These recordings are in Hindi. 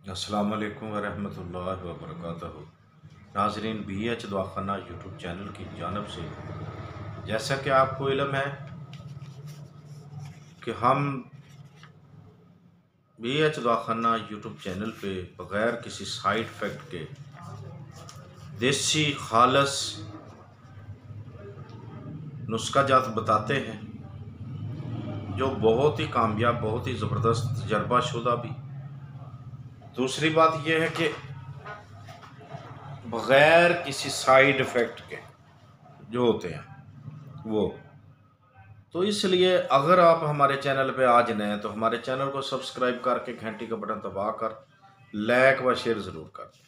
अस्सलाम वालेकुम वरहमतुल्लाहि वबरकातुहू। नाज़रीन, BH दवाखाना यूट्यूब चैनल की जानब से, जैसा कि आपको इल्म है कि हम BH दवाखाना यूट्यूब चैनल पे बग़ैर किसी साइड इफ़ेक्ट के देसी खालस नुस्खा जात बताते हैं, जो बहुत ही कामयाब, बहुत ही ज़बरदस्त, तजर्बाशुदा भी। दूसरी बात यह है कि बग़ैर किसी साइड इफ़ेक्ट के जो होते हैं वो। तो इसलिए अगर आप हमारे चैनल पे आज नए हैं तो हमारे चैनल को सब्सक्राइब करके घंटी का बटन दबाकर लाइक व शेयर ज़रूर कर दें,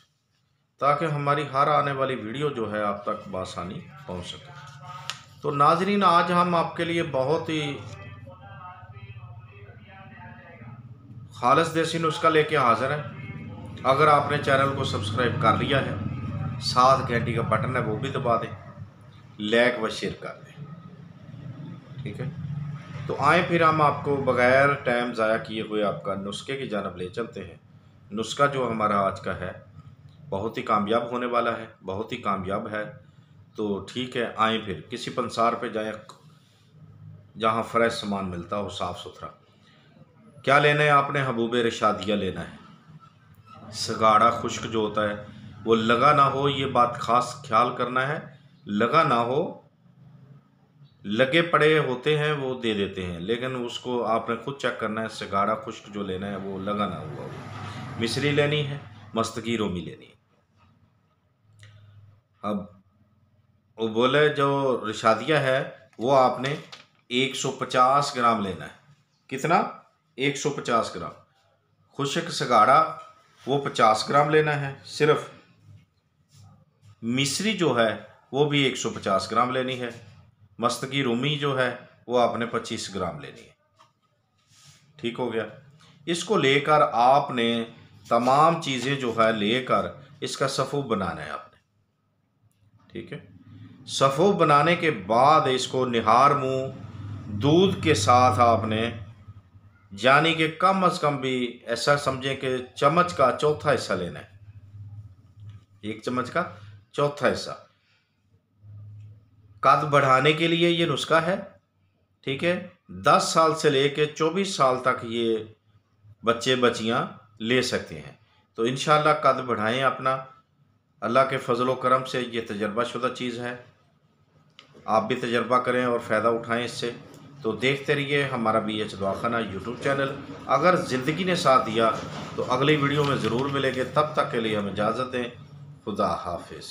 ताकि हमारी हर आने वाली वीडियो जो है आप तक बआसानी पहुंच सके। तो नाजरीन, आज हम आपके लिए बहुत ही खालिस देसी नुस्खा लेके हाज़िर हैं। अगर आपने चैनल को सब्सक्राइब कर लिया है, साथ घंटी का बटन है वो भी दबा दें, लाइक व शेयर कर दें, ठीक है। तो आए फिर हम आपको बग़ैर टाइम ज़ाया किए हुए आपका नुस्खे की जानब ले चलते हैं। नुस्खा जो हमारा आज का है बहुत ही कामयाब होने वाला है, बहुत ही कामयाब है। तो ठीक है, आए फिर किसी पंसार पे जाएं जहाँ फ्रेश सामान मिलता हो, साफ़ सुथरा। क्या लेना है आपने? हबूब रशादिया लेना है। सगाड़ा खुश्क जो होता है वो लगा ना हो, ये बात खास ख्याल करना है। लगा ना हो, लगे पड़े होते हैं वो दे देते हैं, लेकिन उसको आपने खुद चेक करना है। सगाड़ा खुश्क जो लेना है वो लगा ना हुआ हो। मिश्री लेनी है, मस्तकी रोमी लेनी है। अब वो बोले जो रशादिया है वो आपने 150 ग्राम लेना है। कितना? 150 ग्राम। खुश्क सगाड़ा वो 50 ग्राम लेना है सिर्फ। मिश्री जो है वो भी 150 ग्राम लेनी है। मस्तकी रूमी जो है वो आपने 25 ग्राम लेनी है। ठीक हो गया। इसको लेकर आपने तमाम चीज़ें जो है लेकर इसका सफ़ू बनाना है आपने, ठीक है। सफ़ू बनाने के बाद इसको निहार मुँह दूध के साथ आपने, यानी कि कम अज़ कम भी ऐसा समझें कि चम्मच का चौथा हिस्सा लेना है। एक चम्मच का चौथा हिस्सा कद बढ़ाने के लिए ये नुस्खा है, ठीक है। 10 साल से लेके 24 साल तक ये बच्चे बच्चियां ले सकते हैं। तो इंशाल्लाह कद बढ़ाएं अपना। अल्लाह के फजलो करम से ये तजर्बाशुदा चीज़ है। आप भी तजर्बा करें और फ़ायदा उठाएं इससे। तो देखते रहिए हमारा BH दवाखाना यूट्यूब चैनल। अगर ज़िंदगी ने साथ दिया तो अगली वीडियो में ज़रूर मिलेंगे। तब तक के लिए हमें इजाज़त दें। खुदा हाफिज़।